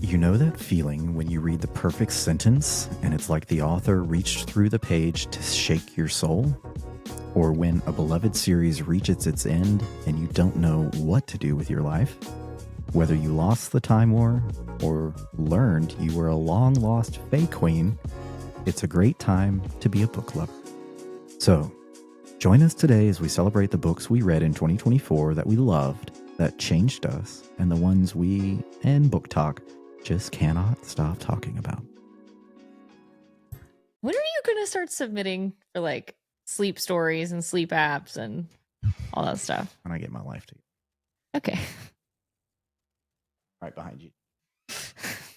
You know that feeling when you read the perfect sentence and it's like the author reached through the page to shake your soul? Or when a beloved series reaches its end and you don't know what to do with your life? Whether you lost the time war or learned you were a long-lost fae queen, it's a great time to be a book lover. So, join us today as we celebrate the books we read in 2024 that we loved, that changed us, and the ones we, and Book Talk, just cannot stop talking about. When are you going to start submitting for like sleep stories and sleep apps and all that stuff? When I get my life together. Okay. Right behind you.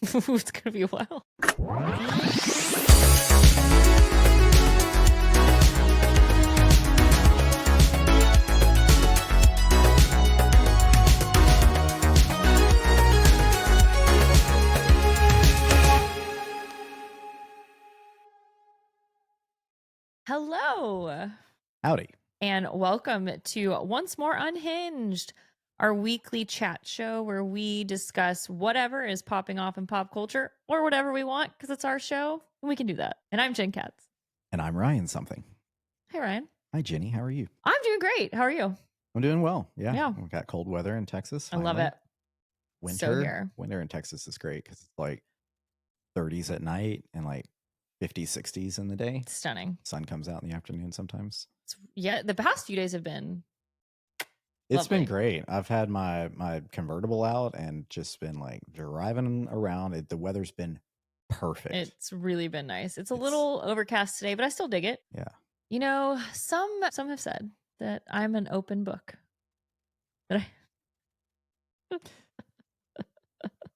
It's going to be a while. Hello. Howdy. And welcome to Once More Unhinged, our weekly chat show where we discuss whatever is popping off in pop culture or whatever we want because it's our show and we can do that. And I'm Jen Katz. And I'm Ryan something. Hey, Ryan. Hi, Jenny. How are you? I'm doing great. How are you? I'm doing well. Yeah. Yeah. We've got cold weather in Texas. I love it. Winter in Texas is great because it's like 30s at night and like 50s, 60s in the day. Stunning. Sun comes out in the afternoon sometimes. Yeah, the past few days have been It's lovely. been great. I've had my convertible out and just been like driving around. The weather's been perfect. It's really been nice. It's a little overcast today, but I still dig it. Yeah. You know, some have said that I'm an open book. That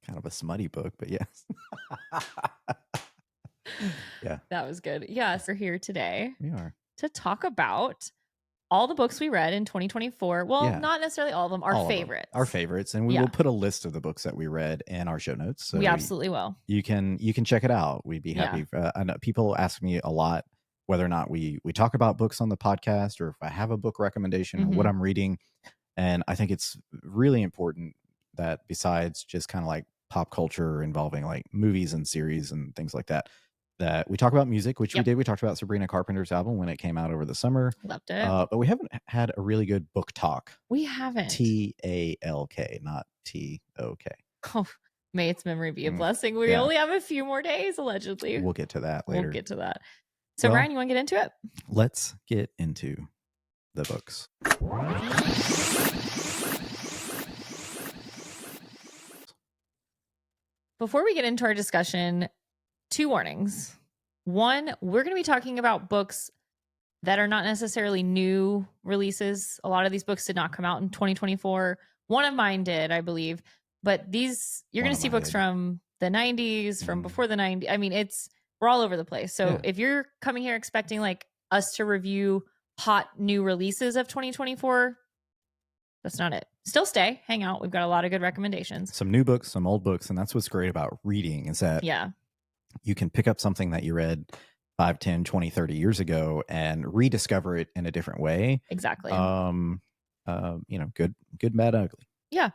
Kind of a smutty book, but yes. Yeah. That was good. Yes, we're here today. We are. To talk about all the books we read in 2024. Well, Yeah. not necessarily all of them, our favorites. Our favorites. And we will put a list of the books that we read in our show notes. So we absolutely will. You can check it out. We'd be happy. I know people ask me a lot whether or not we talk about books on the podcast or if I have a book recommendation or what I'm reading. And I think it's really important that besides just kind of like pop culture involving like movies and series and things like that, that we talk about music, which we did. We talked about Sabrina Carpenter's album when it came out over the summer. Loved it. But we haven't had a really good book talk. We haven't. TALK, not TOK. Oh, may its memory be a blessing. We only have a few more days, allegedly. We'll get to that later. We'll get to that. So, Ryan, you want to get into it? Let's get into the books. Before we get into our discussion, 2 warnings. One, we're going to be talking about books that are not necessarily new releases. A lot of these books did not come out in 2024. One of mine did, I believe. But these, you're going to see books from the 90s, from before the 90s. I mean, we're all over the place. So if you're coming here expecting like us to review hot new releases of 2024, that's not it. Still stay, hang out. We've got a lot of good recommendations. Some new books, some old books. And that's what's great about reading is that you can pick up something that you read 5, 10, 20, 30 years ago and rediscover it in a different way. Exactly. Good, bad, ugly. Yeah.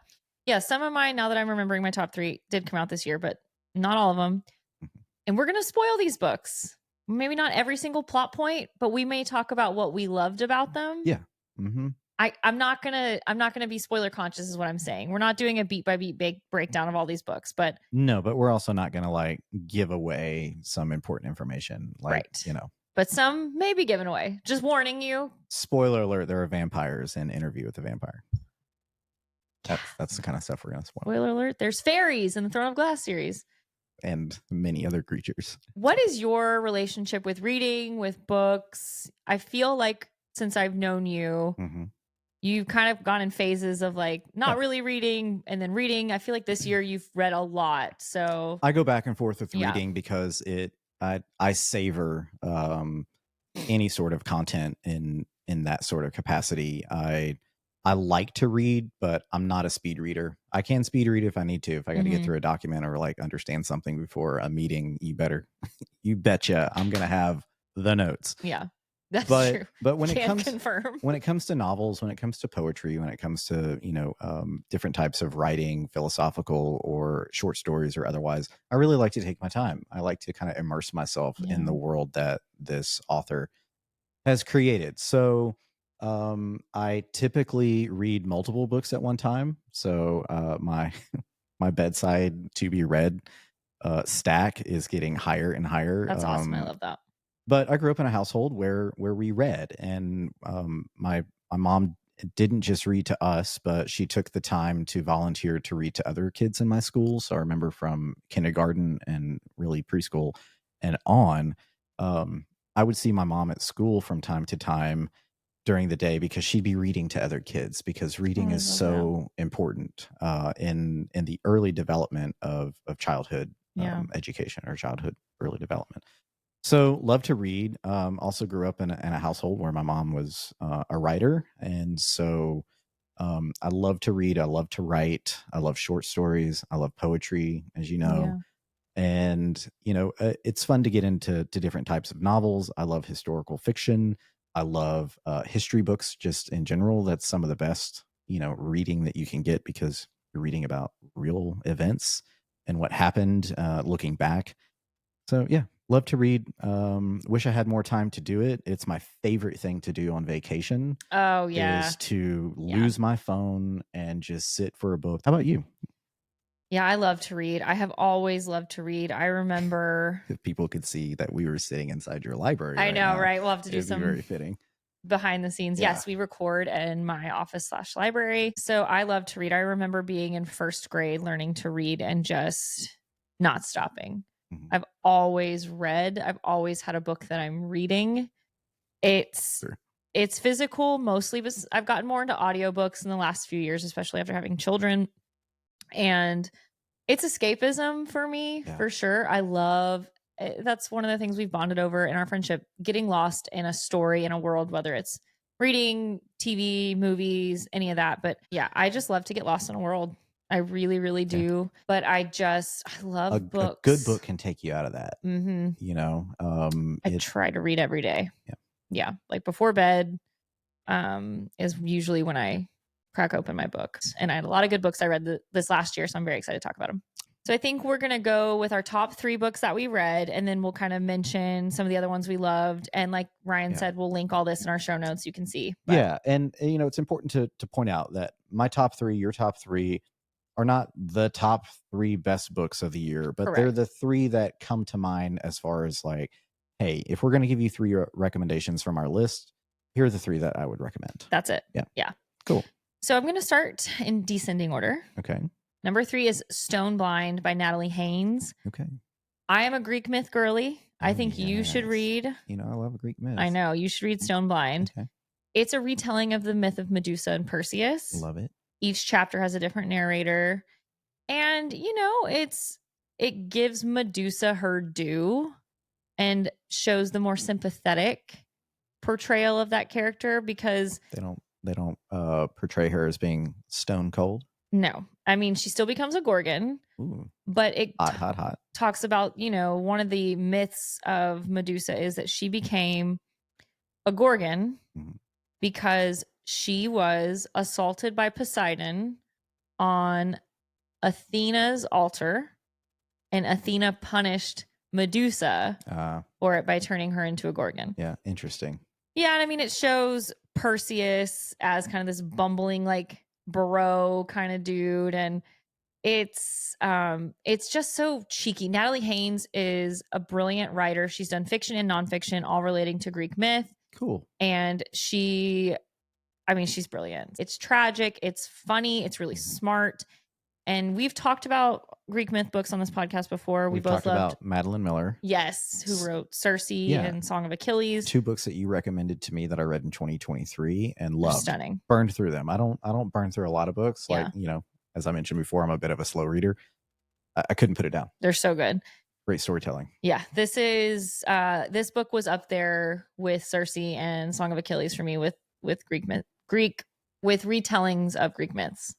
Yeah. Some of mine, now that I'm remembering my top 3, did come out this year, but not all of them. And we're going to spoil these books. Maybe not every single plot point, but we may talk about what we loved about them. Yeah. Mm-hmm. I'm not gonna be spoiler conscious is what I'm saying. We're not doing a beat by beat big breakdown of all these books, but we're also not gonna like give away some important information. But some may be given away. Just warning you. Spoiler alert, there are vampires in Interview with the Vampire. That's the kind of stuff we're gonna spoil. Spoiler alert, there's fairies in the Throne of Glass series. And many other creatures. What is your relationship with reading, with books? I feel like since I've known you, you've kind of gone in phases of like not really reading and then reading. I feel like this year you've read a lot. So I go back and forth with reading because I savor any sort of content in that sort of capacity. I like to read, but I'm not a speed reader. I can speed read if I need to. If I got to get through a document or like understand something before a meeting, you betcha I'm going to have the notes. Yeah. That's true. But when Can it confirm. comes to novels, when it comes to poetry, when it comes to different types of writing, philosophical or short stories or otherwise, I really like to take my time. I like to kind of immerse myself in the world that this author has created. So I typically read multiple books at one time. So my my bedside to be read stack is getting higher and higher. That's awesome. I love that. But I grew up in a household where we read, and my mom didn't just read to us, but she took the time to volunteer to read to other kids in my school. So I remember from kindergarten and really preschool and on, I would see my mom at school from time to time during the day because she'd be reading to other kids, because reading I is love so important in the early development of childhood education or childhood early development. So love to read. Also grew up in a household where my mom was a writer, and so I love to read. I love to write. I love short stories. I love poetry, as you know. And it's fun to get into different types of novels. I love historical fiction. I love history books just in general. That's some of the best reading that you can get, because you're reading about real events and what happened looking back. So yeah, love to read. Wish I had more time to do it. It's my favorite thing to do on vacation. Oh yeah. Is to lose my phone and just sit for a book. How about you? Yeah, I love to read. I have always loved to read. I remember If people could see that we were sitting inside your library. I right know, now, right? We'll have to do it'd be some very fitting. behind the scenes. Yeah. Yes, we record in my office/library. So I love to read. I remember being in first grade learning to read and just not stopping. Mhm. I've always read. I've always had a book that I'm reading. It's Sure. it's physical mostly, but I've gotten more into audiobooks in the last few years, especially after having children. And it's escapism for me, Yeah. for sure. I love that's one of the things we've bonded over in our friendship, getting lost in a story, in a world, whether it's reading, TV, movies, any of that. But yeah, I just love to get lost in a world. I really, really do. But I love books. A good book can take you out of that. I try to read every day. Yeah. Like before bed is usually when I crack open my books. And I had a lot of good books I read this last year, so I'm very excited to talk about them. So I think we're going to go with our top 3 books that we read, and then we'll kind of mention some of the other ones we loved. And like Ryan said, we'll link all this in our show notes. You can see. But yeah. And it's important to point out that my top 3, your top 3 are not the top 3 best books of the year, but they're the 3 that come to mind as far as like, hey, if we're going to give you 3 recommendations from our list, here are the 3 that I would recommend. That's it. Yeah. Cool. So I'm going to start in descending order. Okay. Number 3 is Stone Blind by Natalie Haynes. Okay. I am a Greek myth girly. I think you should read. I love a Greek myth. I know. You should read Stone Blind. Okay. It's a retelling of the myth of Medusa and Perseus. Love it. Each chapter has a different narrator. And, it gives Medusa her due and shows the more sympathetic portrayal of that character, because they don't portray her as being stone cold. No, I mean, she still becomes a Gorgon. Ooh. But it hot. Talks about, one of the myths of Medusa is that she became a Gorgon because she was assaulted by Poseidon on Athena's altar, and Athena punished Medusa for it by turning her into a Gorgon. Yeah, interesting. Yeah, and I mean, it shows Perseus as kind of this bumbling, like, bro kind of dude, and it's just so cheeky. Natalie Haynes is a brilliant writer. She's done fiction and nonfiction, all relating to Greek myth. Cool. And she's brilliant. It's tragic. It's funny. It's really smart. And we've talked about Greek myth books on this podcast before. We've both talked loved about Madeline Miller. Yes, who wrote Circe and Song of Achilles. 2 books that you recommended to me that I read in 2023 and loved. Stunning. Burned through them. I don't burn through a lot of books. Yeah. Like, as I mentioned before, I'm a bit of a slow reader. I couldn't put it down. They're so good. Great storytelling. Yeah, this book was up there with Circe and Song of Achilles for me with with retellings of Greek myths.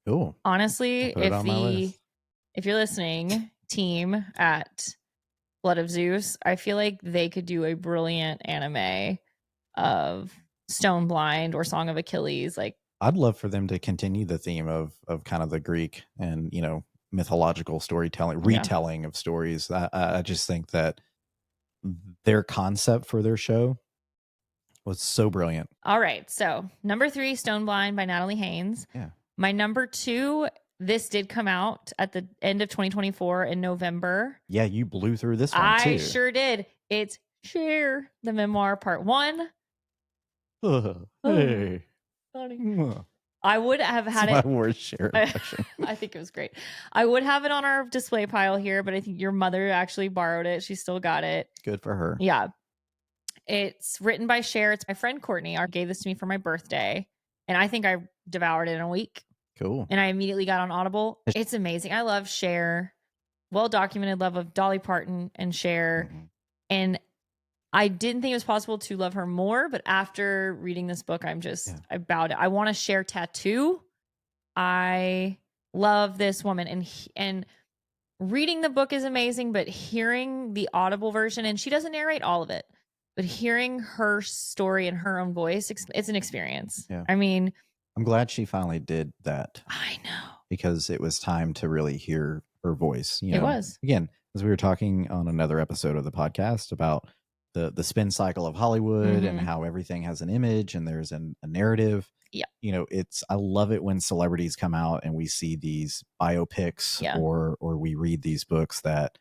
Cool. Honestly, if you're listening, team at Blood of Zeus, I feel like they could do a brilliant anime of Stone Blind or Song of Achilles. Like, I'd love for them to continue the theme of kind of the Greek and, mythological storytelling, retelling of stories. I just think that their concept for their show was so brilliant. All right. So number 3, Stone Blind by Natalie Haynes. Yeah. My number 2, this did come out at the end of 2024 in November. Yeah, you blew through this one too. I sure did. It's Cher, the Memoir Part 1. Hey. Funny. I would have had That's it. my worst Cher impression. I think it was great. I would have it on our display pile here, but I think your mother actually borrowed it. She still got it. Good for her. Yeah. It's written by Cher. It's my friend Courtney. Gave this to me for my birthday, and I think I devoured it in a week. Cool. And I immediately got on Audible. It's amazing. I love Cher. Well-documented love of Dolly Parton and Cher. Mm-hmm. And I didn't think it was possible to love her more, but after reading this book, I bowed it. I want a Cher tattoo. I love this woman, and reading the book is amazing, but hearing the Audible version, and she doesn't narrate all of it, but hearing her story in her own voice, it's an experience. Yeah. I mean, I'm glad she finally did that. I know. Because it was time to really hear her voice. It was. Again, as we were talking on another episode of the podcast about the spin cycle of Hollywood and how everything has an image and there's a narrative. Yeah. I love it when celebrities come out and we see these biopics or we read these books that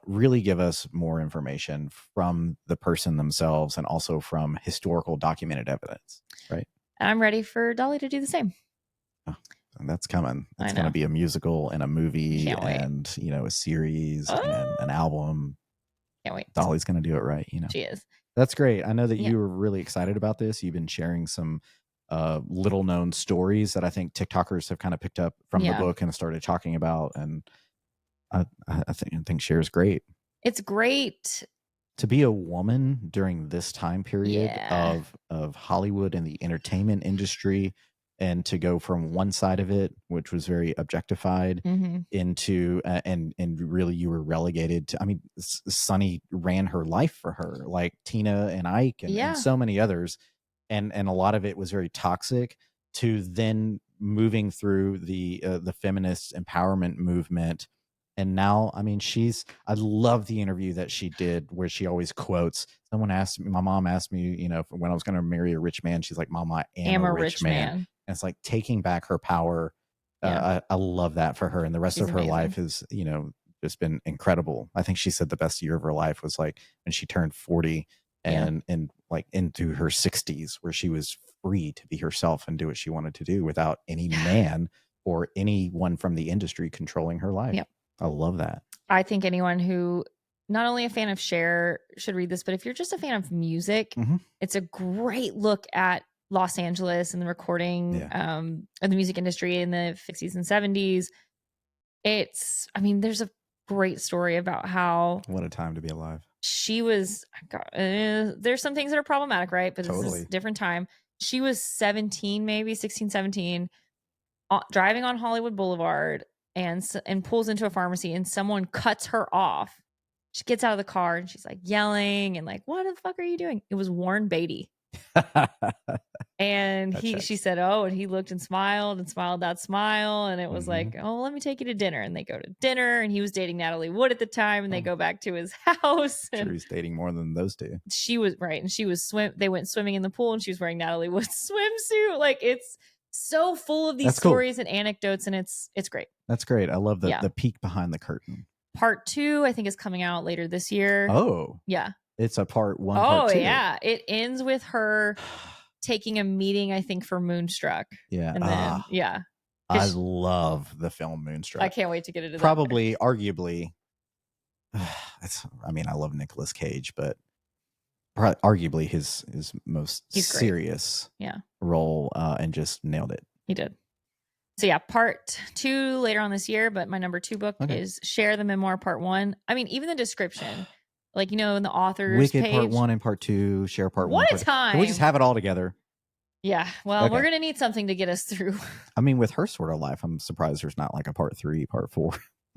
really give us more information from the person themselves and also from historical documented evidence. Right. I'm ready for Dolly to do the same. Oh, that's coming. It's going to be a musical and a movie and, a series and an album. Can't wait. Dolly's going to do it right. She is. That's great. I know that you were really excited about this. You've been sharing some little known stories that I think TikTokers have kind of picked up from the book and started talking about. And I think Cher's great. It's great to be a woman during this time period of Hollywood and the entertainment industry, and to go from one side of it, which was very objectified, into and really you were relegated to. I mean, Sonny ran her life for her, like Tina and Ike and so many others, and a lot of it was very toxic. To then moving through the feminist empowerment movement. And now, I mean, I love the interview that she did where she always quotes, my mom asked me, when I was going to marry a rich man, she's like, Mom, I am a rich man. And it's like taking back her power. I love that for her. And the rest of her life is, just been incredible. I think she said the best year of her life was like when she turned 40 and like into her 60s, where she was free to be herself and do what she wanted to do without any man or anyone from the industry controlling her life. Yep. I love that. I think anyone who not only a fan of Cher should read this, but if you're just a fan of music, it's a great look at Los Angeles and the recording of the music industry in the 60s and 70s. There's a great story about how what a time to be alive. She was, there's some things that are problematic, right? But this is a different time. She was 17, maybe 16, 17, driving on Hollywood Boulevard and pulls into a pharmacy, and someone cuts her off. She gets out of the car and she's like yelling and like, what the fuck are you doing? It was Warren Beatty. And she said, and he looked and smiled that smile. And it was like, let me take you to dinner. And they go to dinner, and he was dating Natalie Wood at the time, and they go back to his house. Sure, he's dating more than those two. She was right. And they went swimming in the pool, and she was wearing Natalie Wood's swimsuit. Like, it's so full of these stories and anecdotes, and it's great. That's great. I love the peek behind the curtain. Part 2, I think, is coming out later this year. Oh, yeah. It's a part 1. Part 2. Yeah. It ends with her taking a meeting, I think, for Moonstruck. Yeah. And then, I love the film Moonstruck. I can't wait to get into that. Arguably, I love Nicolas Cage, but arguably his most serious role, and just nailed it. He did. So part 2 later on this year, but my number 2 book is Cher, the Memoir Part 1. I mean, even the description, like, in the author's Wicked page. Part 1 and Part 2, Cher Part 1. What a time. Can we just have it all together? Yeah. Well, we're going to need something to get us through. I mean, with her sort of life, I'm surprised there's not like a Part 3, Part 4.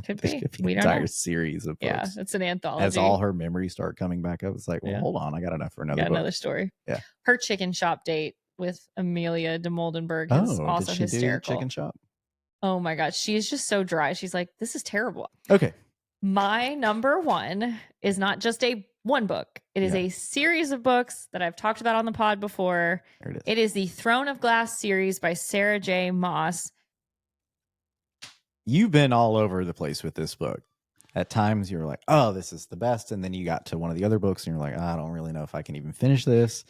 Could This be. could be We an don't entire know. series of Yeah, books. it's an anthology. As all her memories start coming back up, it's like, well, Yeah. hold on, I got enough for another Got book. another story. Yeah. Her chicken shop date with Amelia de Moldenberg is also did she hysterical. do Chicken Shop? Oh my God. She's just so dry. She's like, this is terrible. Okay. My number one is not just a one book. It is a series of books that I've talked about on the pod before. There it is. It is the Throne of Glass series by Sarah J. Maas. You've been all over the place with this book. At times you were like, oh, this is the best. And then you got to one of the other books and you're like, I don't really know if I can even finish this.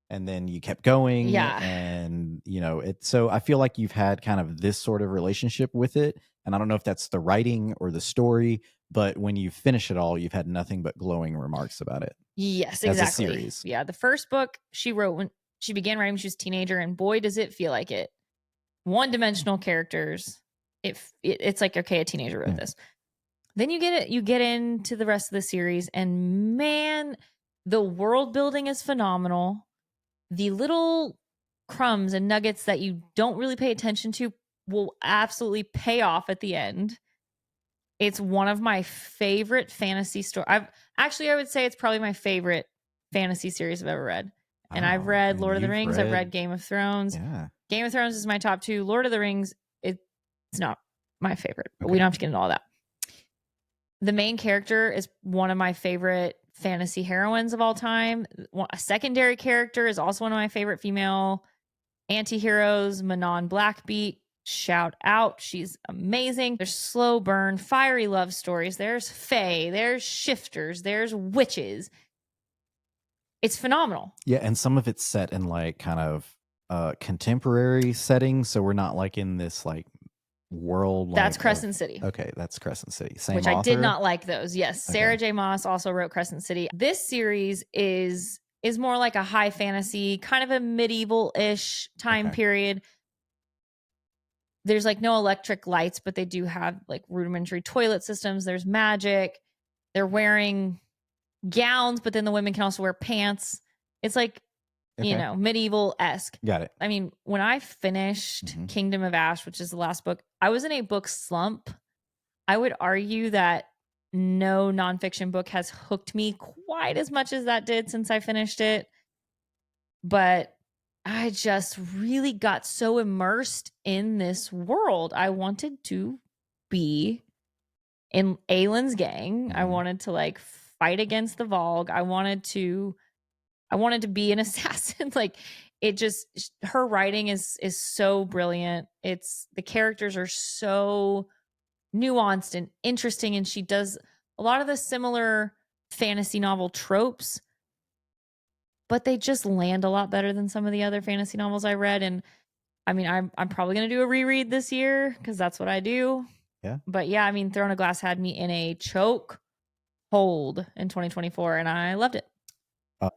And then you kept going. Yeah. And, so I feel like you've had kind of this sort of relationship with it. And I don't know if that's the writing or the story, but when you finish it all, you've had nothing but glowing remarks about it. Yes, as a exactly. series. Yeah. The first book she wrote when she began writing when she was a teenager, and boy, does it feel like it. One-dimensional characters. It's like, okay, a teenager wrote this. Then you get into the rest of the series, and man, the world building is phenomenal. The little crumbs and nuggets that you don't really pay attention to will absolutely pay off at the end. It's one of my favorite fantasy stories. I would say it's probably my favorite fantasy series I've ever read. And I've read Lord of the Rings. I've read Game of Thrones. Yeah. Game of Thrones is my top 2. Lord of the Rings, it's not my favorite, but we don't have to get into all that. The main character is one of my favorite fantasy heroines of all time. A secondary character is also one of my favorite female anti-heroes, Manon Blackbeat. Shout out. She's amazing. There's slow burn, fiery love stories. There's fae. There's shifters. There's witches. It's phenomenal. Yeah, and some of it's set in like kind of contemporary settings. So we're not like in this like world. That's Crescent City. Okay, that's Crescent City. Same which author? I did not like those. Yes, Okay. Sarah J. Maas also wrote Crescent City. This series is more like a high fantasy, kind of a medieval-ish time period. There's like no electric lights, but they do have like rudimentary toilet systems. There's magic. They're wearing gowns, but then the women can also wear pants. It's like, medieval-esque. Got it. I mean, when I finished Kingdom of Ash, which is the last book, I was in a book slump. I would argue that no nonfiction book has hooked me quite as much as that did since I finished it. But I just really got so immersed in this world. I wanted to be in Aelin's gang. I wanted to like fight against the Vogue. I wanted to be an assassin. Like her writing is so brilliant. The characters are so nuanced and interesting, and she does a lot of the similar fantasy novel tropes, but they just land a lot better than some of the other fantasy novels I read. And I mean, I'm probably going to do a reread this year because that's what I do. Yeah. But yeah, I mean, Throne of Glass had me in a choke hold in 2024, and I loved it.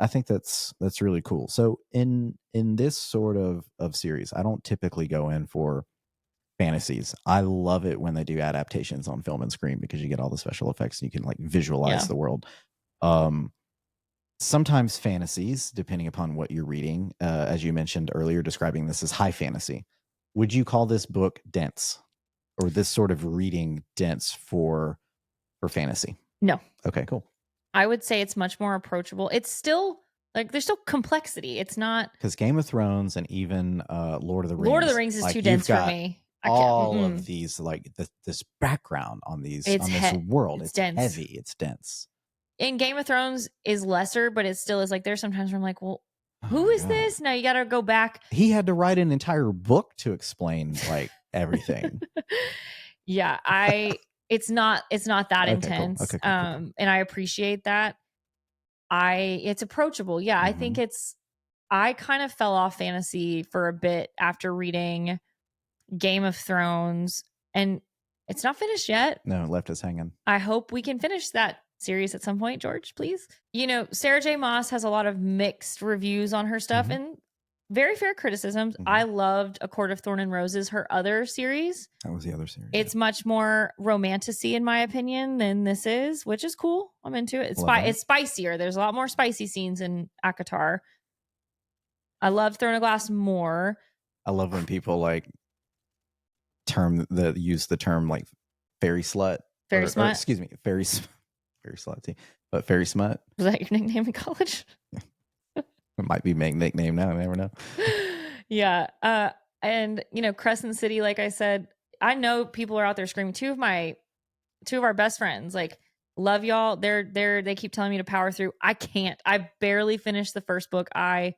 I think that's really cool. So in this sort of series, I don't typically go in for fantasies. I love it when they do adaptations on film and screen because you get all the special effects and you can like visualize the world. Sometimes fantasies, depending upon what you're reading, as you mentioned earlier, describing this as high fantasy. Would you call this book dense, or this sort of reading dense for fantasy? No. Okay, cool. I would say it's much more approachable. It's still like there's still complexity. It's not because Game of Thrones and even Lord of the Rings. Lord of the Rings is too dense for me. All of these like this background on this world. It's dense. Heavy. It's dense. In Game of Thrones is lesser, but it still is like there's sometimes where I'm like, well, who is this? Now you got to go back. He had to write an entire book to explain like everything. Yeah, it's not that intense. Cool. Okay, cool. And I appreciate that. It's approachable. Yeah, I think I kind of fell off fantasy for a bit after reading Game of Thrones, and it's not finished yet. No, it left us hanging. I hope we can finish that series at some point, George, please. Sarah J. Maas has a lot of mixed reviews on her stuff and very fair criticisms. I loved A Court of Thorn and Roses, her other series. That was the other series. It's much more romantic-y, in my opinion, than this is, which is cool. I'm into it. It's spicier. There's a lot more spicy scenes in ACOTAR. I love Throne of Glass more. I love when people like use the term like fairy slut Fairy Smut. Excuse me, Fairy Slutty, but Fairy Smut. Was that your nickname in college? It might be my nickname now. I never know. Yeah. And Crescent City, like I said, I know people are out there screaming. Two of our best friends, like, love y'all. They keep telling me to power through. I can't. I barely finished the first book. I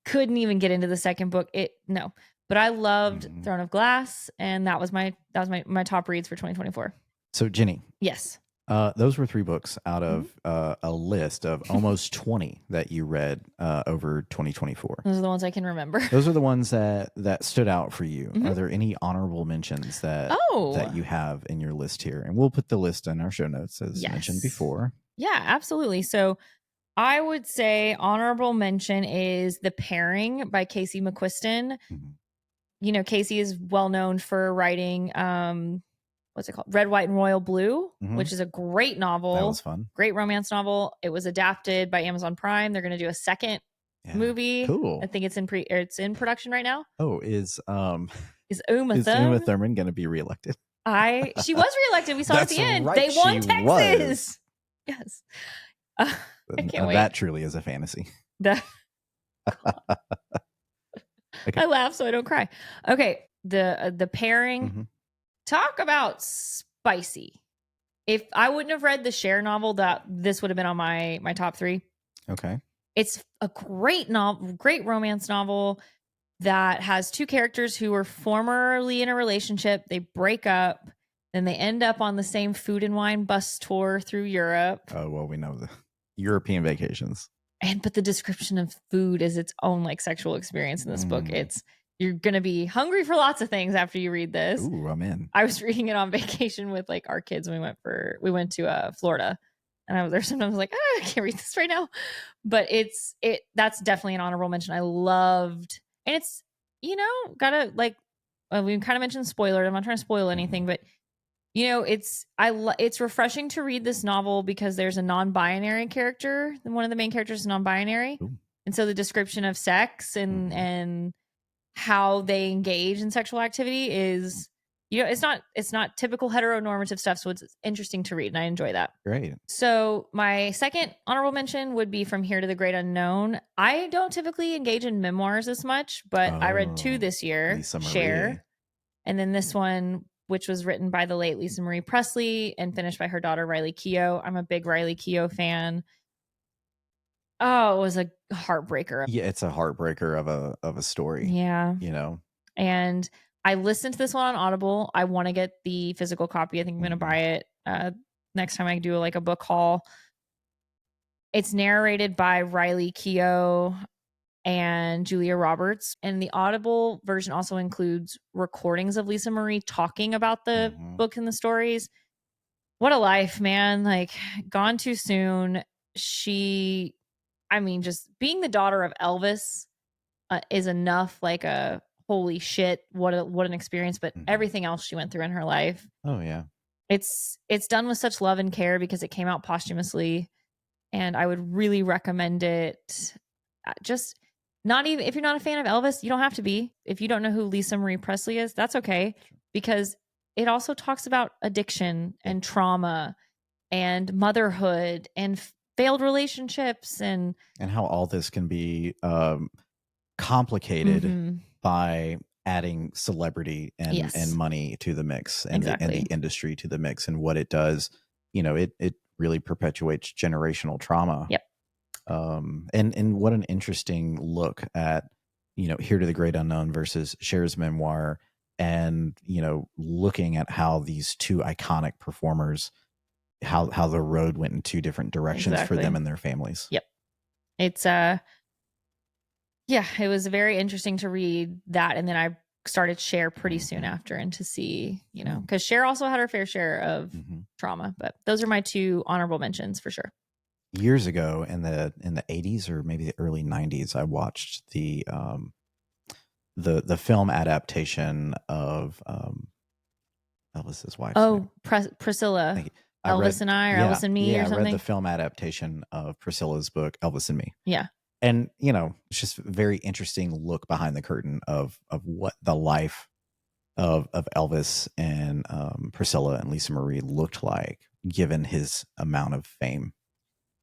couldn't even get into the second book. No. But I loved Throne of Glass, and that was my top reads for 2024. So Jenny. Yes. Those were 3 books out of a list of almost 20 that you read over 2024. Those are the ones I can remember. Those are the ones that stood out for you. Are there any honorable mentions that you have in your list here? And we'll put the list in our show notes as mentioned before. Yeah, absolutely. So I would say honorable mention is The Pairing by Casey McQuiston. Casey is well known for writing what's it called? Red, White, and Royal Blue, which is a great novel. That was fun. Great romance novel. It was adapted by Amazon Prime. They're going to do a second movie. Cool. I think it's in production right now. Oh, is Uma Thurman going to be reelected? She was reelected. We saw it at the end. Right, they won Texas. Yes. I can't wait. That truly is a fantasy. Okay. I laugh so I don't cry. Okay. The Pairing. Talk about spicy. If I wouldn't have read the Cher novel, this would have been on my top 3. Okay. It's a great novel, great romance novel that has 2 characters who were formerly in a relationship. They break up, then they end up on the same food and wine bus tour through Europe. Oh, well, we know the European vacations. But the description of food is its own sexual experience in this book. You're going to be hungry for lots of things after you read this. Ooh, I'm in. I was reading it on vacation with our kids when we went to Florida, and I was there sometimes I can't read this right now, but that's definitely an honorable mention. I loved, and it's, gotta we kind of mentioned spoiler. I'm not trying to spoil anything, but it's refreshing to read this novel because there's a non-binary character. One of the main characters is non-binary. Ooh. And so the description of sex and how they engage in sexual activity is, it's not typical heteronormative stuff. So it's interesting to read, and I enjoy that. Great. So my second honorable mention would be From Here to the Great Unknown. I don't typically engage in memoirs as much, but I read 2 this year, Cher, and then this one, which was written by the late Lisa Marie Presley and finished by her daughter, Riley Keough. I'm a big Riley Keough fan. Oh, it was a heartbreaker. Yeah, it's a heartbreaker of a story. Yeah. And I listened to this one on Audible. I want to get the physical copy. I think I'm going to buy it next time I do a book haul. It's narrated by Riley Keough and Julia Roberts. And the Audible version also includes recordings of Lisa Marie talking about the book and the stories. What a life, man. Gone too soon. Just being the daughter of Elvis is enough, a holy shit, what an experience, but everything else she went through in her life. Oh yeah. It's done with such love and care because it came out posthumously, and I would really recommend it. Just not even if you're not a fan of Elvis, you don't have to be. If you don't know who Lisa Marie Presley is, that's okay, because it also talks about addiction and trauma and motherhood and failed relationships and how all this can be complicated by adding celebrity and money to the mix and the industry to the mix, and what it does. It really perpetuates generational trauma. Yep. And what an interesting look at Here to the Great Unknown versus Cher's memoir, and looking at how these 2 iconic performers, how the road went in 2 different directions for them and their families. Yep. It's it was very interesting to read that, and then I started Cher pretty soon after, and to see, because Cher also had her fair share of trauma. But those are my 2 honorable mentions for sure. Years ago in the 80s or maybe the early 90s, I watched the film adaptation of Elvis's wife. Oh, Priscilla. Elvis and I, or Elvis and Me, or something. I read the film adaptation of Priscilla's book, Elvis and Me. Yeah. And, it's just a very interesting look behind the curtain of what the life of Elvis and Priscilla and Lisa Marie looked like, given his amount of fame.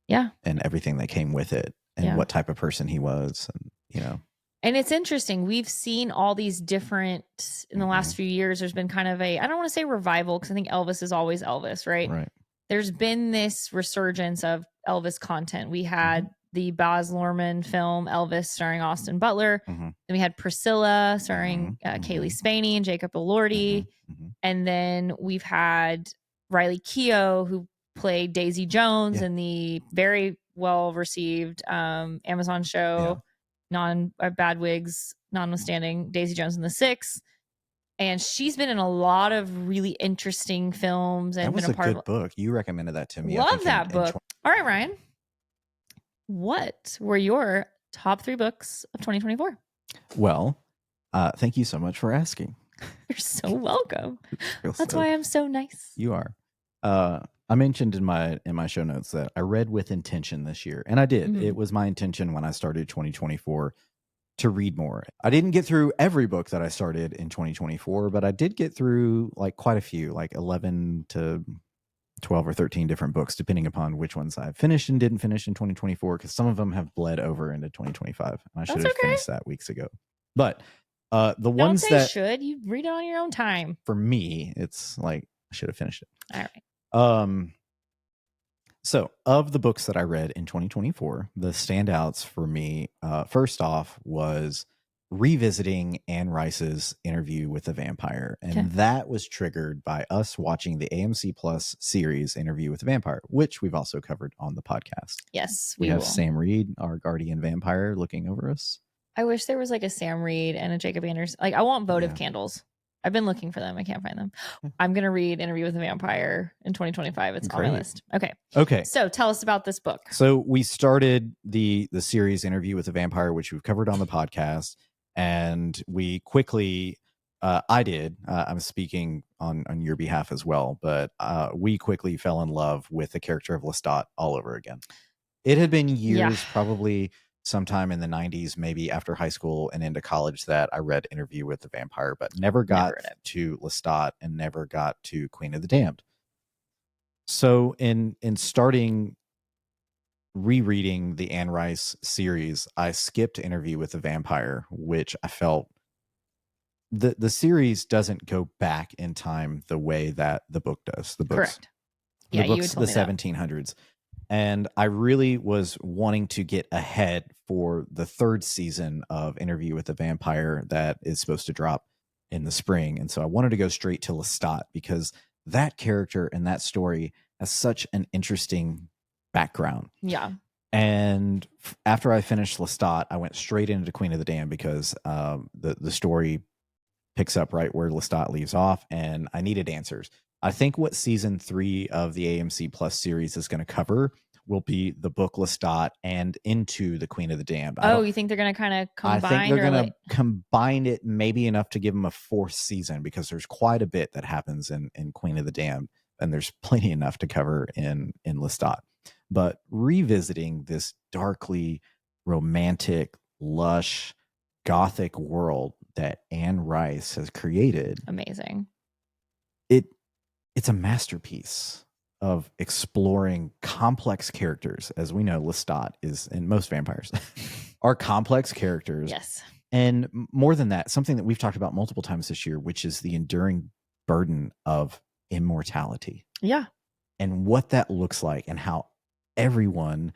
Yeah. And everything that came with it, and what type of person he was, and And it's interesting. We've seen all these different in the last few years. There's been kind of I don't want to say revival, because I think Elvis is always Elvis, right? Right. There's been this resurgence of Elvis content. We had the Baz Luhrmann film Elvis starring Austin Butler. Then we had Priscilla starring Kaylee Spaney and Jacob Elordi. And then we've had Riley Keough, who played Daisy Jones in the very well received Amazon show Bad Wigs notwithstanding, Daisy Jones and the Six. And she's been in a lot of really interesting films and that was been a part good book. You recommended that to me. Love that book. All right, Ryan. What were your top 3 books of 2024? Well, thank you so much for asking. You're so welcome. That's why I'm so nice. You are. I mentioned in my show notes that I read with intention this year, and I did. It was my intention when I started 2024 to read more. I didn't get through every book that I started in 2024, but I did get through like quite a few, like 11 to 12 or 13 different books, depending upon which ones I finished and didn't finish in 2024, because some of them have bled over into 2025. I should have finished that weeks ago. But the ones that you read it on your own time. For me, it's like I should have finished it. All right. So of the books that I read in 2024, the standouts for me, first off, was revisiting Anne Rice's Interview with the Vampire. And that was triggered by us watching the AMC Plus series Interview with the Vampire, which we've also covered on the podcast. Yes, we have Sam Reed, our guardian vampire, looking over us. I wish there was like a Sam Reed and a Jacob Anders. Like, I want votive candles. I've been looking for them. I can't find them. I'm going to read Interview with a Vampire in 2025. It's on my list. Okay. So tell us about this book. So we started the series Interview with a Vampire, which we've covered on the podcast. And we quickly, I'm speaking on your behalf as well, but we quickly fell in love with the character of Lestat all over again. It had been years, probably sometime in the 90s, maybe after high school and into college, that I read Interview with the Vampire, but never got to Lestat and never got to Queen of the Damned. So in starting rereading the Anne Rice series, I skipped Interview with the Vampire, which I felt the series doesn't go back in time the way that the book does. The books, correct. Yeah, the books, the 1700s. And I really was wanting to get ahead for the 3rd season of Interview with the Vampire that is supposed to drop in the spring. And so I wanted to go straight to Lestat, because that character and that story has such an interesting background. Yeah. And after I finished Lestat, I went straight into Queen of the Damned, because the story picks up right where Lestat leaves off, and I needed answers. I think what season 3 of the AMC Plus series is going to cover will be the book Lestat and into the Queen of the Damned. Oh, you think they're going to kind of combine? I think they're going to combine it, maybe enough to give them a 4th season, because there's quite a bit that happens in Queen of the Damned, and there's plenty enough to cover in Lestat. But revisiting this darkly romantic, lush, gothic world that Anne Rice has created, amazing. It's a masterpiece of exploring complex characters. As we know, Lestat is, and most vampires are complex characters. Yes. And more than that, something that we've talked about multiple times this year, which is the enduring burden of immortality. Yeah. And what that looks like, and how everyone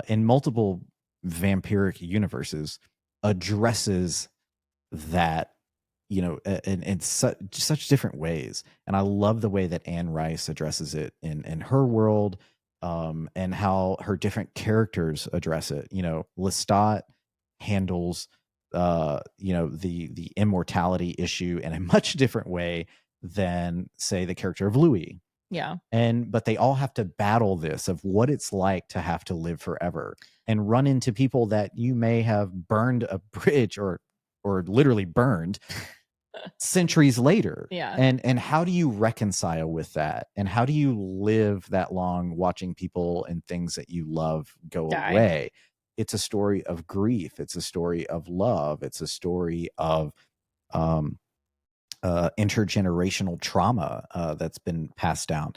in multiple vampiric universes addresses that, in such different ways. And I love the way that Anne Rice addresses it in her world, and how her different characters address it. Lestat handles the immortality issue in a much different way than, say, the character of Louis. Yeah. But they all have to battle this of what it's like to have to live forever and run into people that you may have burned a bridge or literally burned centuries later. Yeah. And how do you reconcile with that? And how do you live that long watching people and things that you love go away? It's a story of grief. It's a story of love. It's a story of intergenerational trauma that's been passed down.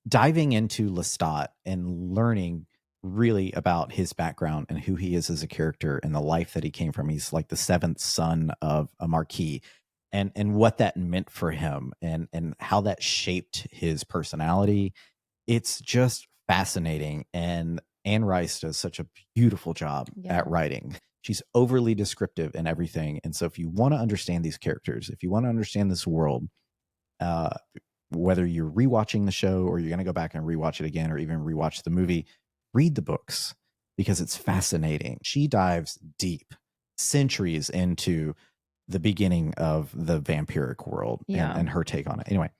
Diving into Lestat and learning really about his background and who he is as a character and the life that he came from. He's like the seventh son of a marquis, and what that meant for him and how that shaped his personality. It's just fascinating. And Anne Rice does such a beautiful job at writing. She's overly descriptive in everything. And so if you want to understand these characters, if you want to understand this world, whether you're rewatching the show or you're going to go back and rewatch it again or even rewatch the movie, read the books because it's fascinating. She dives deep, centuries into the beginning of the vampiric world and her take on it. Anyway,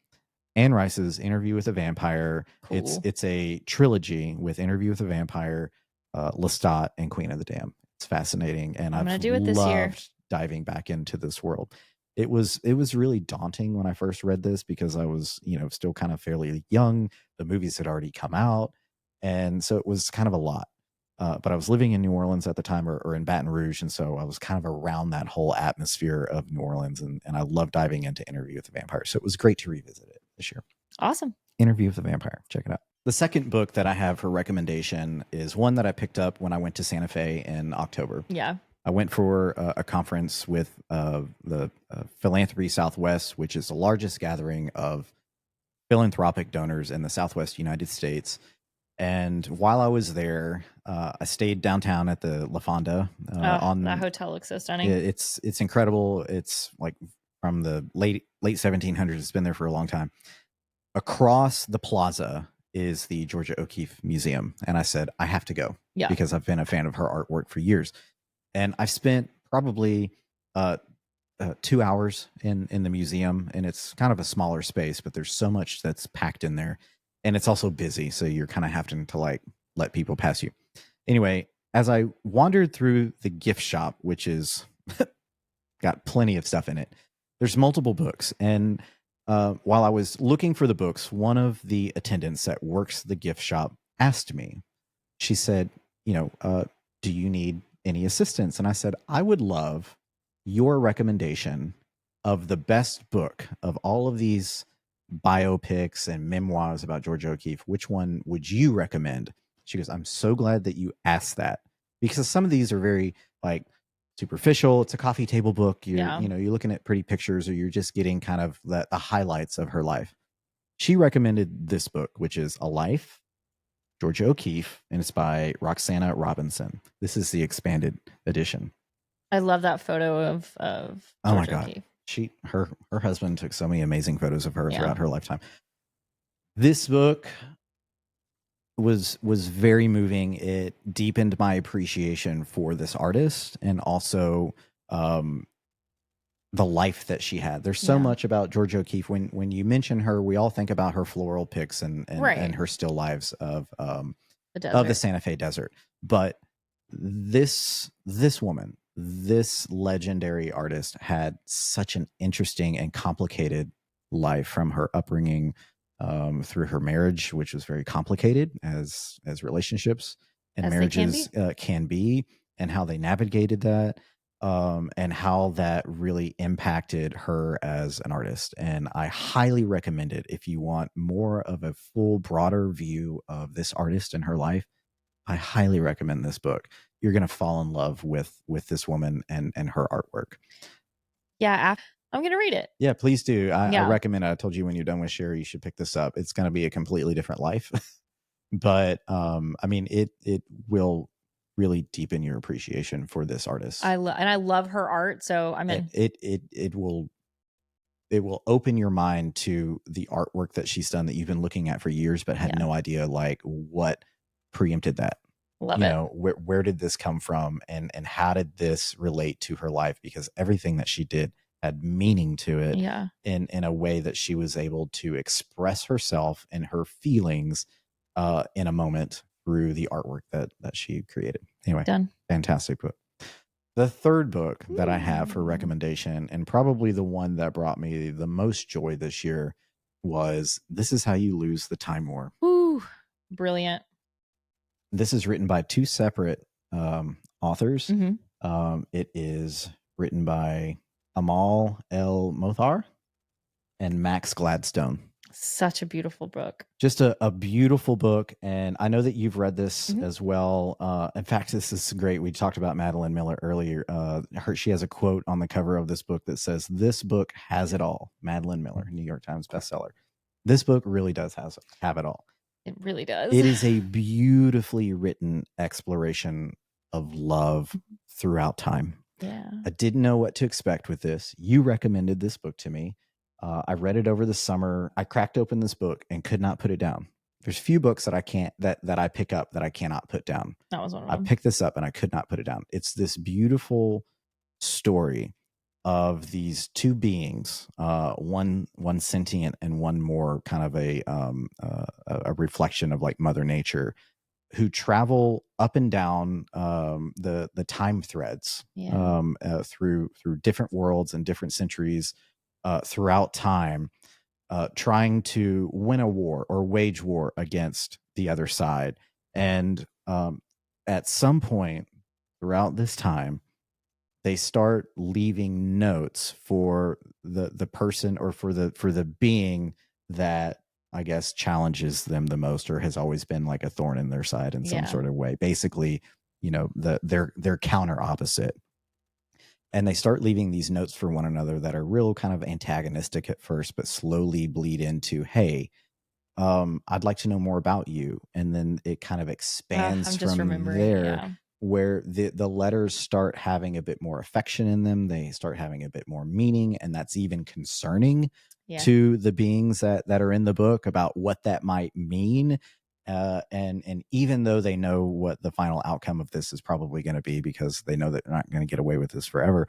Anne Rice's Interview with a Vampire. Cool. It's a trilogy with Interview with a Vampire, Lestat, and Queen of the Dam. It's fascinating, and I've do it this year. Diving back into this world. It was really daunting when I first read this because I was, still kind of fairly young. The movies had already come out. And so it was kind of a lot. But I was living in New Orleans at the time or in Baton Rouge. And so I was kind of around that whole atmosphere of New Orleans. And I love diving into Interview with the Vampire. So it was great to revisit it this year. Awesome. Interview with the Vampire. Check it out. The second book that I have for recommendation is one that I picked up when I went to Santa Fe in October. Yeah. I went for a conference with the Philanthropy Southwest, which is the largest gathering of philanthropic donors in the Southwest United States. And while I was there, I stayed downtown at the La Fonda. That hotel looks so stunning. It's incredible. It's like from the late 1700s. It's been there for a long time. Across the plaza is the Georgia O'Keeffe Museum. And I said, I have to go because I've been a fan of her artwork for years. And I've spent probably 2 hours in the museum, and it's kind of a smaller space, but there's so much that's packed in there. And it's also busy, so you're kind of having to like let people pass you. Anyway, as I wandered through the gift shop, which is got plenty of stuff in it, there's multiple books. And while I was looking for the books, one of the attendants that works the gift shop asked me, she said, do you need any assistance? And I said, I would love your recommendation of the best book of all of these biopics and memoirs about Georgia O'Keeffe. Which one would you recommend? She goes, I'm so glad that you asked that, because some of these are very like superficial. It's a coffee table book. You're looking at pretty pictures, or you're just getting kind of the highlights of her life. She recommended this book, which is A Life, Georgia O'Keeffe, and it's by Roxana Robinson. This is the expanded edition. I love that photo of Georgia oh my God. O'Keeffe. Her husband took so many amazing photos of her throughout her lifetime. This book was very moving. It deepened my appreciation for this artist and also the life that she had. There's so much about Georgia O'Keeffe. When you mention her, we all think about her floral pics and her still lives of the Santa Fe desert. But this woman, this legendary artist, had such an interesting and complicated life, from her upbringing through her marriage, which was very complicated as relationships and marriages can be, and how they navigated that. And how that really impacted her as an artist. And I highly recommend it if you want more of a full, broader view of this artist and her life. I highly recommend this book. You're going to fall in love with this woman and her artwork. Yeah, I'm going to read it. Yeah, please do. I recommend it. I told you when you're done with Cher, you should pick this up. It's going to be a completely different life. But I mean, it will really deepen your appreciation for this artist. I love her art, so I'm in. It will open your mind to the artwork that she's done that you've been looking at for years, but had no idea like what preempted that. Love it. Where did this come from, and how did this relate to her life? Because everything that she did had meaning to it, in a way that she was able to express herself and her feelings in a moment through the artwork that she created. Anyway, fantastic book. The third book that I have for recommendation, and probably the one that brought me the most joy this year, was This Is How You Lose the Time War. Ooh, brilliant. This is written by two separate authors. Mm-hmm. It is written by Amal El-Mothar and Max Gladstone. Such a beautiful book. Just a beautiful book. And I know that you've read this Mhm. as well. In fact, this is great. We talked about Madeline Miller earlier. She has a quote on the cover of this book that says, "This book has it all." Madeline Miller, New York Times bestseller. This book really does have it all. It really does. It is a beautifully written exploration of love throughout time. Yeah. I didn't know what to expect with this. You recommended this book to me. I read it over the summer. I cracked open this book and could not put it down. There's few books that I can't that I pick up that I cannot put down. That was one of I them. picked this up and I could not put it down. It's this beautiful story of these two beings, one sentient and one more kind of a reflection of like Mother Nature, who travel up and down the time threads Yeah. through different worlds and different centuries throughout time, trying to win a war or wage war against the other side. And at some point throughout this time, they start leaving notes for the person or for the being that I guess challenges them the most or has always been like a thorn in their side in some sort of way. Basically, their counter opposite. And they start leaving these notes for one another that are real kind of antagonistic at first, but slowly bleed into, hey, I'd like to know more about you. And then it kind of expands I'm just from remembering, there, where the letters start having a bit more affection in them. They start having a bit more meaning. And that's even concerning to the beings that are in the book about what that might mean. And even though they know what the final outcome of this is probably going to be, because they know that they're not going to get away with this forever,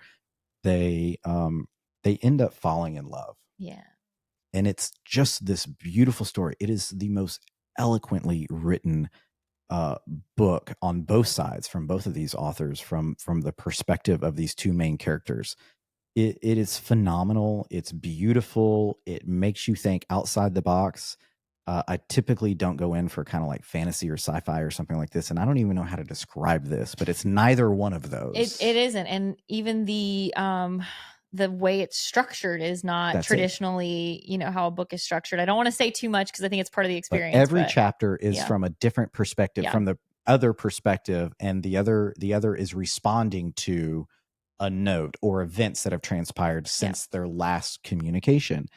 they end up falling in love. Yeah. And it's just this beautiful story. It is the most eloquently written book on both sides, from both of these authors, from the perspective of these two main characters. It is phenomenal. It's beautiful. It makes you think outside the box. I typically don't go in for kind of like fantasy or sci-fi or something like this, and I don't even know how to describe this, but it's neither one of those. It isn't, and even the way it's structured is not traditionally, how a book is structured. I don't want to say too much because I think it's part of the experience. But every chapter is from a different perspective, from the other perspective, and the other is responding to a note or events that have transpired since their last communication.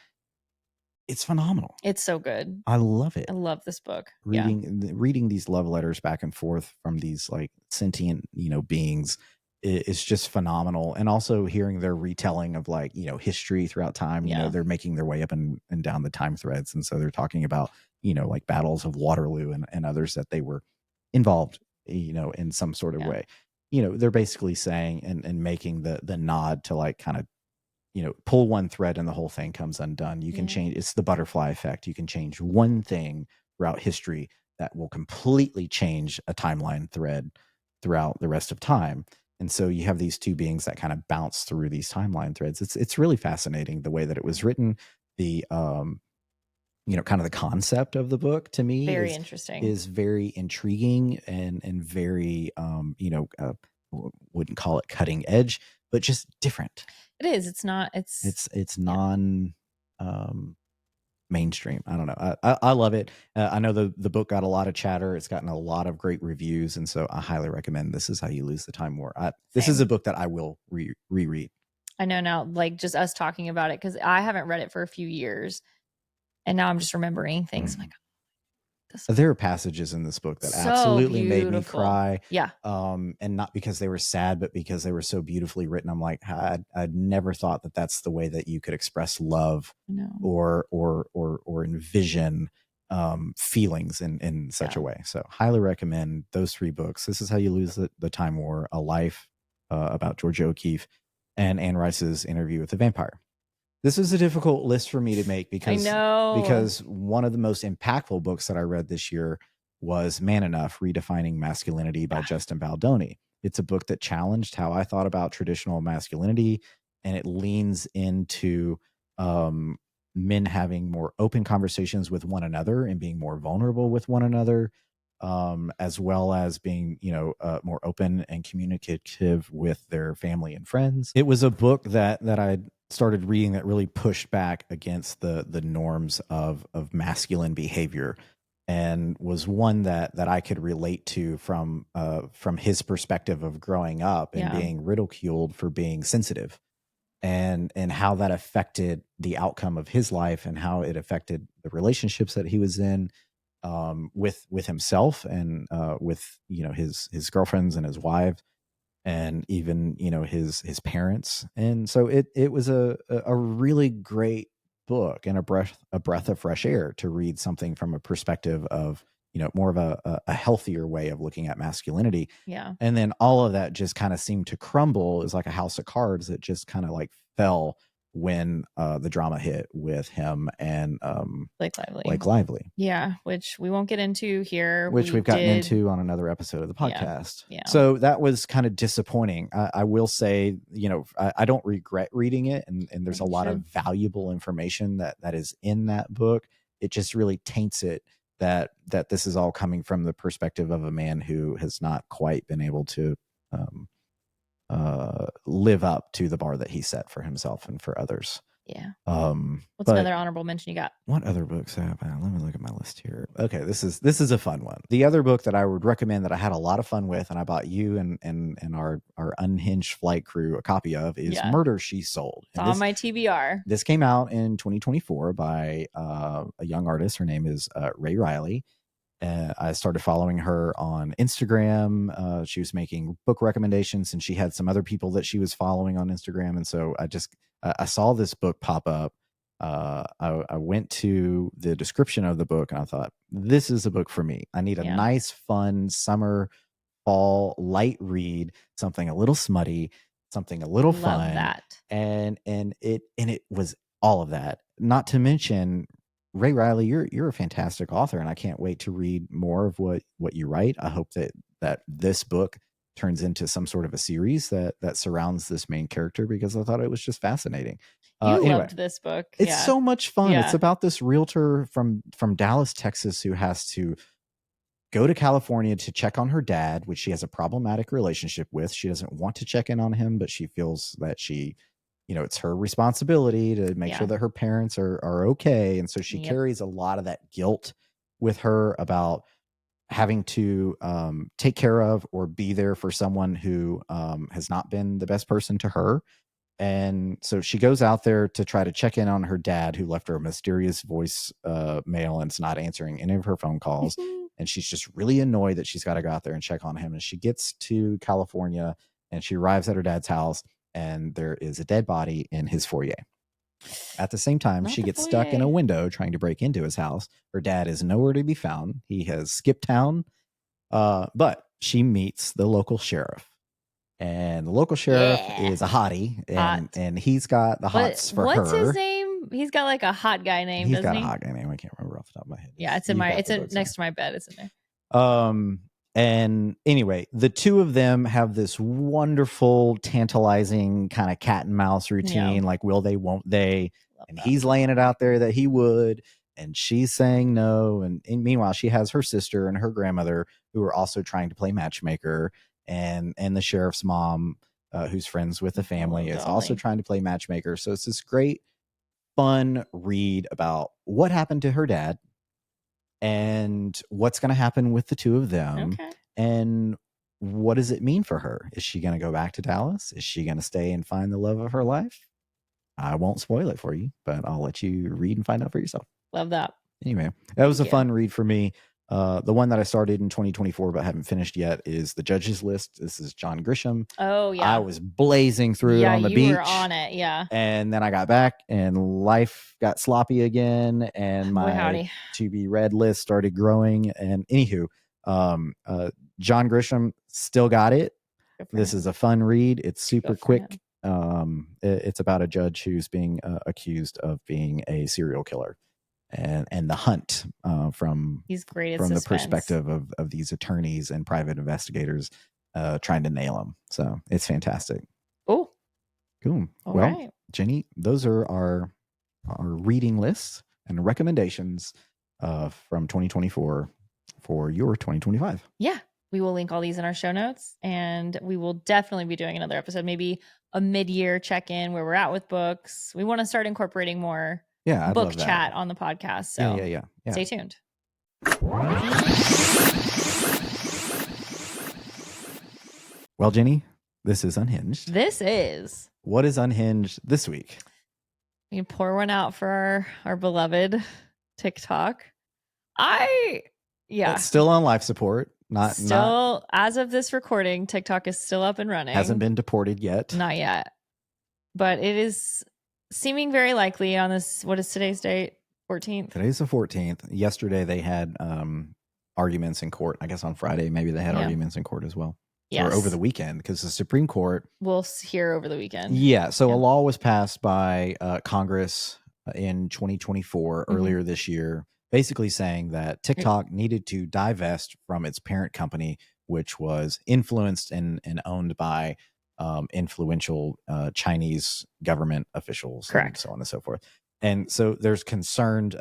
It's phenomenal. It's so good. I love it. I love this book. Reading these love letters back and forth from these like sentient, beings is just phenomenal. And also hearing their retelling of like, history throughout time, they're making their way up and down the time threads. And so they're talking about, like battles of Waterloo and others that they were involved, in some sort of way. They're basically saying and making the nod to like kind of, pull one thread and the whole thing comes undone. You can change. It's the butterfly effect. You can change one thing throughout history that will completely change a timeline thread throughout the rest of time. And so you have these two beings that kind of bounce through these timeline threads. It's really fascinating the way that it was written. The kind of the concept of the book to me very interesting, is very intriguing and very wouldn't call it cutting edge, but just different. It is. It's not. It's non mainstream. I don't know. I love it. I know the book got a lot of chatter. It's gotten a lot of great reviews, and so I highly recommend This Is How You Lose the Time War. This is a book that I will reread. I know now, like just us talking about it, because I haven't read it for a few years, and now I'm just remembering things. I'm like, there are passages in this book that absolutely made me cry. Yeah. And not because they were sad, but because they were so beautifully written. I'm like, I'd never thought that that's the way that you could express love or envision feelings in such a way. So highly recommend those three books. This Is How You Lose the Time War, A Life about Georgia O'Keeffe, and Anne Rice's Interview with the Vampire. This was a difficult list for me to make because one of the most impactful books that I read this year was Man Enough, Redefining Masculinity by Justin Baldoni. It's a book that challenged how I thought about traditional masculinity, and it leans into men having more open conversations with one another and being more vulnerable with one another. as well as being, more open and communicative with their family and friends. It was a book that I started reading that really pushed back against the norms of masculine behavior, and was one that I could relate to from his perspective of growing up and being ridiculed for being sensitive, and how that affected the outcome of his life and how it affected the relationships that he was in, with himself and with his girlfriends and his wives, and even his parents. And so it was a really great book, and a breath of fresh air to read something from a perspective of more of a healthier way of looking at masculinity. Yeah. And then all of that just kind of seemed to crumble. It was like a house of cards that just kind of like fell when the drama hit with him and Blake Lively. Yeah, which we won't get into here. Which we've gotten into on another episode of the podcast. Yeah. So that was kind of disappointing. I will say, I don't regret reading it. And there's a lot of valuable information that is in that book. It just really taints it that this is all coming from the perspective of a man who has not quite been able to live up to the bar that he set for himself and for others. Yeah. What's another honorable mention you got? What other books have I? Let me look at my list here. Okay, this is a fun one. The other book that I would recommend that I had a lot of fun with, and I bought you and our unhinged flight crew a copy of, is Murder, She Sold. It's on my TBR. This came out in 2024 by a young artist. Her name is Ray Riley. I started following her on Instagram. She was making book recommendations, and she had some other people that she was following on Instagram. And so I saw this book pop up. I went to the description of the book, and I thought, this is a book for me. I need a nice, fun summer, fall, light read, something a little smutty, something a little fun. That. And it was all of that. Not to mention, Ray Riley, you're a fantastic author, and I can't wait to read more of what you write. I hope that this book turns into some sort of a series that surrounds this main character, because I thought it was just fascinating. Anyway, loved this book. It's so much fun. It's about this realtor from Dallas, Texas, who has to go to California to check on her dad, which she has a problematic relationship with. She doesn't want to check in on him, but she feels that it's her responsibility to make sure that her parents are okay. And so she carries a lot of that guilt with her about having to take care of or be there for someone who has not been the best person to her. And so she goes out there to try to check in on her dad, who left her a mysterious voice mail and is not answering any of her phone calls. And she's just really annoyed that she's got to go out there and check on him. And she gets to California, and she arrives at her dad's house, and there is a dead body in his foyer. At the same time, she gets stuck in a window trying to break into his house. Her dad is nowhere to be found. He has skipped town, but she meets the local sheriff. And the local sheriff is a hottie, and he's got the hots for her. What's his name? He's got like a hot guy name, He's got a hot guy name. I can't remember off the top of my head. Yeah, it's next to my bed. It's in there. And anyway, the two of them have this wonderful, tantalizing kind of cat and mouse routine. Like, will they, won't they? And he's laying it out there that he would, and she's saying no. And meanwhile, she has her sister and her grandmother, who are also trying to play matchmaker. And the sheriff's mom, who's friends with the family, is also trying to play matchmaker. So it's this great, fun read about what happened to her dad, and what's going to happen with the two of them. Okay. And what does it mean for her? Is she going to go back to Dallas? Is she going to stay and find the love of her life? I won't spoil it for you, but I'll let you read and find out for yourself. Love that. Anyway, that was a fun read for me. The one that I started in 2024 but haven't finished yet is The Judge's List. This is John Grisham. Oh, yeah. I was blazing through it on the beach. You were on it, yeah. And then I got back, and life got sloppy again, and my to-be read list started growing. And anywho, John Grisham still got it. This is a fun read. It's super quick. It's about a judge who's being accused of being a serial killer. And the hunt from the perspective of these attorneys and private investigators trying to nail him. So it's fantastic. Oh, cool. Right. Jenny, those are our reading lists and recommendations from 2024. for your 2025. Yeah. We will link all these in our show notes, and we will definitely be doing another episode, maybe a mid-year check-in where we're at with books. We want to start incorporating more I'd book love that. chat on the podcast. So yeah. Stay tuned. Well, Jenny, this is Unhinged. This is. What is Unhinged this week? We can pour one out for our beloved TikTok. It's still on life support. Not as of this recording, TikTok is still up and running. Hasn't been deported yet. Not yet. But it is seeming very likely on this. What is today's date? 14th. Today's the 14th. Yesterday they had arguments in court. I guess on Friday maybe they had arguments in court as well. Yes. Or over the weekend, because the Supreme Court. We'll hear over the weekend. Yeah. So a law was passed by Congress in 2024, earlier this year, basically saying that TikTok needed to divest from its parent company, which was influenced and owned by influential Chinese government officials. Correct. And so on and so forth. And so there's concerns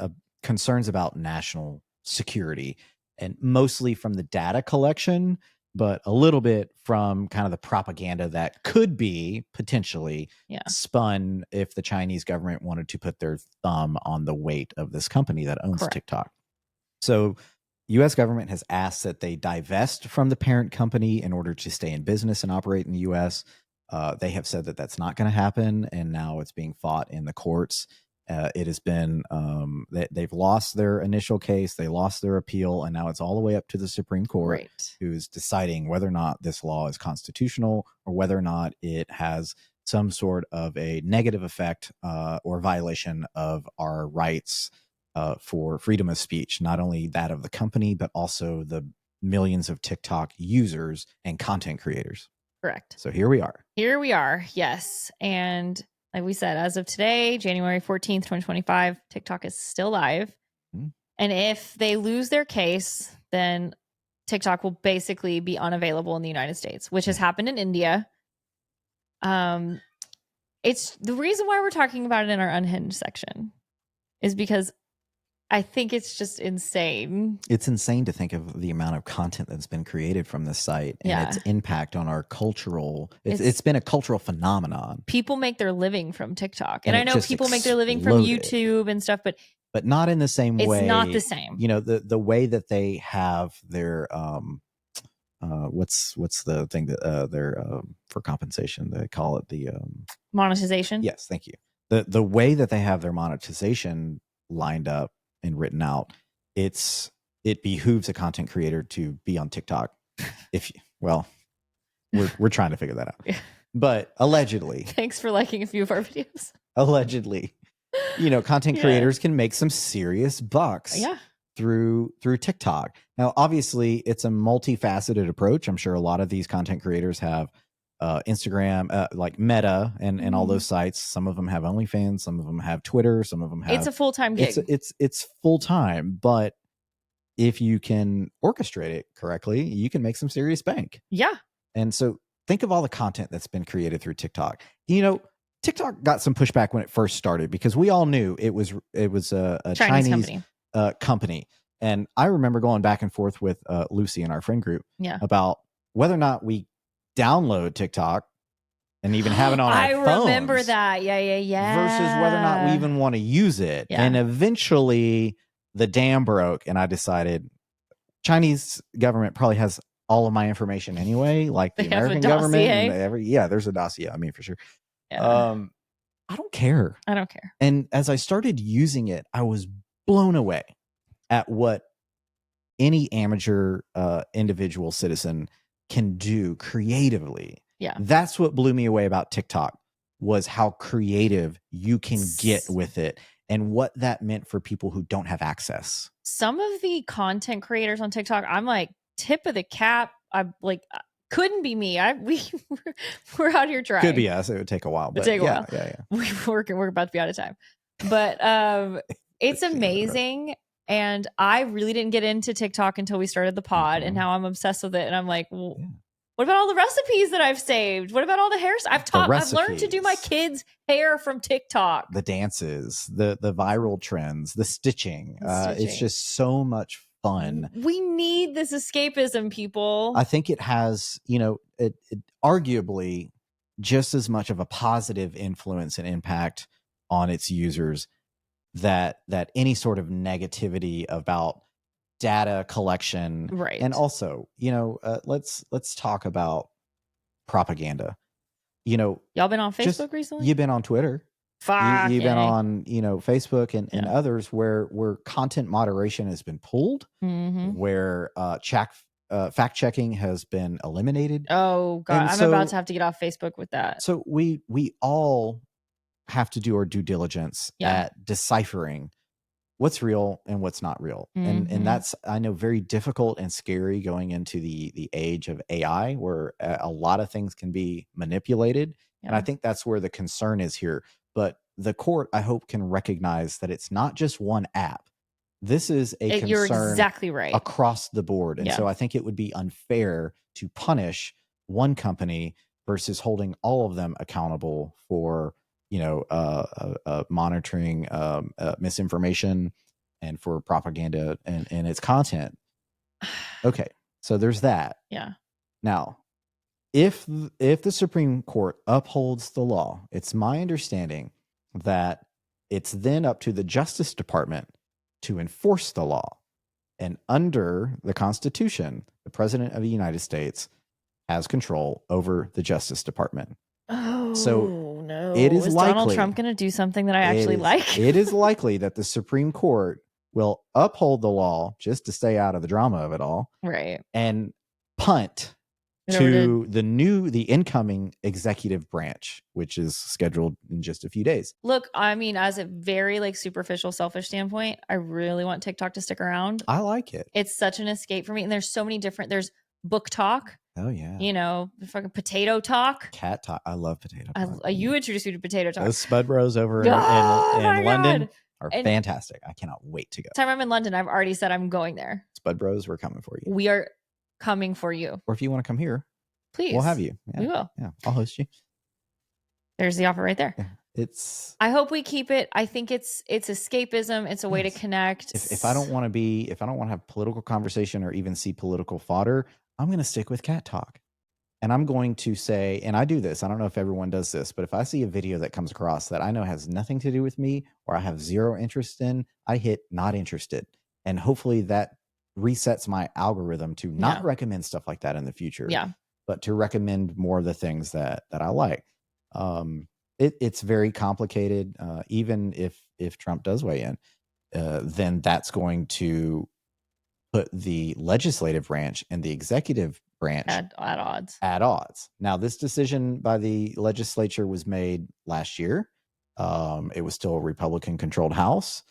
about national security, and mostly from the data collection, but a little bit from kind of the propaganda that could be potentially spun if the Chinese government wanted to put their thumb on the weight of this company that owns TikTok. So U.S. government has asked that they divest from the parent company in order to stay in business and operate in the U.S. They have said that that's not going to happen, and now it's being fought in the courts. It has been they've lost their initial case, they lost their appeal, and now it's all the way up to the Supreme Court, who's deciding whether or not this law is constitutional or whether or not it has some sort of a negative effect or violation of our rights for freedom of speech, not only that of the company, but also the millions of TikTok users and content creators. Correct. So here we are. Yes. And like we said, as of today, January 14th, 2025, TikTok is still live. Mm-hmm. And if they lose their case, then TikTok will basically be unavailable in the United States, which has happened in India. It's the reason why we're talking about it in our Unhinged section is because I think it's just insane. It's insane to think of the amount of content that's been created from this site and its impact on our cultural. It's been a cultural phenomenon. People make their living from TikTok. And I know people make their living from YouTube and stuff, but not in the same way. It's not the same. You know, the way that they have their what's the thing that they're for compensation, they call it the monetization. Yes, thank you. The way that they have their monetization lined up and written out, it behooves a content creator to be on TikTok. We're trying to figure that out. Yeah. But allegedly, thanks for liking a few of our videos. Allegedly, content creators can make some serious bucks through TikTok. Now, obviously, it's a multifaceted approach. I'm sure a lot of these content creators have Instagram, like Meta and all those sites. Some of them have OnlyFans, some of them have Twitter, some of them have. It's a full-time gig. It's full-time, but if you can orchestrate it correctly, you can make some serious bank. Yeah. And so think of all the content that's been created through TikTok. TikTok got some pushback when it first started because we all knew it was a Chinese company. And I remember going back and forth with Lucy in our friend group about whether or not we download TikTok and even have it on our phones. I remember that. Yeah. Versus whether or not we even want to use it. Yeah. And eventually the dam broke and I decided Chinese government probably has all of my information anyway, like the American government. And there's a dossier. I mean, for sure. Yeah. I don't care. And as I started using it, I was blown away at what any amateur individual citizen can do creatively. Yeah. That's what blew me away about TikTok, was how creative you can get with it and what that meant for people who don't have access. Some of the content creators on TikTok, I'm like, tip of the cap. I'm like, couldn't be me. We're out here trying. Could be us. It would take a while. But Yeah. We're about to be out of time. But it's amazing. And I really didn't get into TikTok until we started the pod, and now I'm obsessed with it. And I'm like, well, what about all the recipes that I've saved? What about all the hair? I've learned to do my kids' hair from TikTok. The dances, the viral trends, the stitching. It's just so much fun. We need this escapism, people. I think it has, it arguably just as much of a positive influence and impact on its users that any sort of negativity about data collection. Right. And also, let's talk about propaganda. Y'all been on Facebook recently? You've been on Twitter. Fuck. You've been on, Facebook and Yeah. others where content moderation has been pulled, where fact checking has been eliminated. Oh God, I'm about to have to get off Facebook with that. So we all have to do our due diligence at deciphering what's real and what's not real. And that's, I know, very difficult and scary going into the age of AI, where a lot of things can be manipulated. And I think that's where the concern is here. But the court, I hope, can recognize that it's not just one app. This is a concern you're exactly right. across the board. And so I think it would be unfair to punish one company versus holding all of them accountable for, monitoring misinformation and for propaganda and its content. Okay, so there's that. Yeah. Now, if the Supreme Court upholds the law, it's my understanding that it's then up to the Justice Department to enforce the law. And under the Constitution, the President of the United States has control over the Justice Department. Oh, so no. It is likely Donald Trump going to do something that I actually like? It is likely that the Supreme Court will uphold the law just to stay out of the drama of it all. Right. And punt to the incoming executive branch, which is scheduled in just a few days. Look, I mean, as a very superficial, selfish standpoint, I really want TikTok to stick around. I like it. It's such an escape for me. And there's so many there's book talk. Oh yeah. Fucking potato talk. Cat talk. I love potato talk. You introduced me to potato talk. Those Spud Bros over in London are fantastic. I cannot wait to go. Time I'm in London, I've already said I'm going there. Spud Bros, we're coming for you. We are coming for you. Or if you want to come here, please, we'll have you. We will. Yeah, I'll host you. There's the offer right there. Yeah, I hope we keep it. I think it's escapism. It's a way to connect. If I don't want to have political conversation or even see political fodder, I'm going to stick with cat talk. And I'm going to say, and I do this, I don't know if everyone does this, but if I see a video that comes across that I know has nothing to do with me or I have zero interest in, I hit not interested. And hopefully that resets my algorithm to not recommend stuff like that in the future. Yeah. But to recommend more of the things that I like. It's very complicated. Even if Trump does weigh in, then that's going to put the legislative branch and the executive branch at odds. Now, this decision by the legislature was made last year. It was still a Republican-controlled House,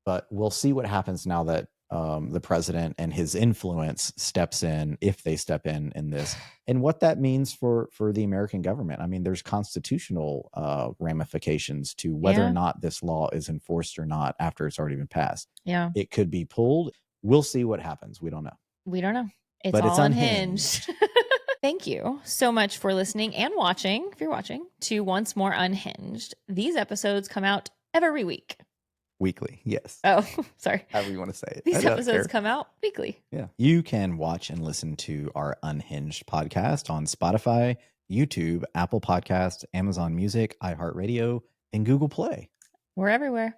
but we'll see what happens now that the president and his influence steps in, if they step in this, and what that means for the American government. I mean, there's constitutional ramifications to whether or not this law is enforced or not after it's already been passed. Yeah, it could be pulled. We'll see what happens. We don't know. It's all unhinged. Thank you so much for listening and watching, if you're watching, to Once More Unhinged. These episodes come out every week. Weekly, yes. Oh, sorry. However you want to say it. These episodes come out weekly. Yeah. You can watch and listen to our Unhinged podcast on Spotify, YouTube, Apple Podcasts, Amazon Music, iHeartRadio, and Google Play. We're everywhere.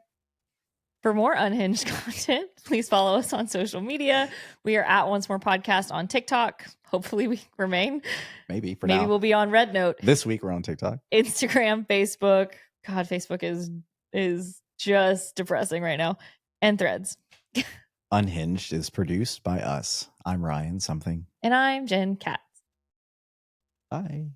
For more unhinged content, please follow us on social media. We are at Once More Podcast on TikTok. Hopefully we remain. Maybe now. We'll be on Red Note. This week we're on TikTok. Instagram, Facebook. God, Facebook is just depressing right now. And Threads. Unhinged is produced by us. I'm Ryan something. And I'm Jen Katz. Bye.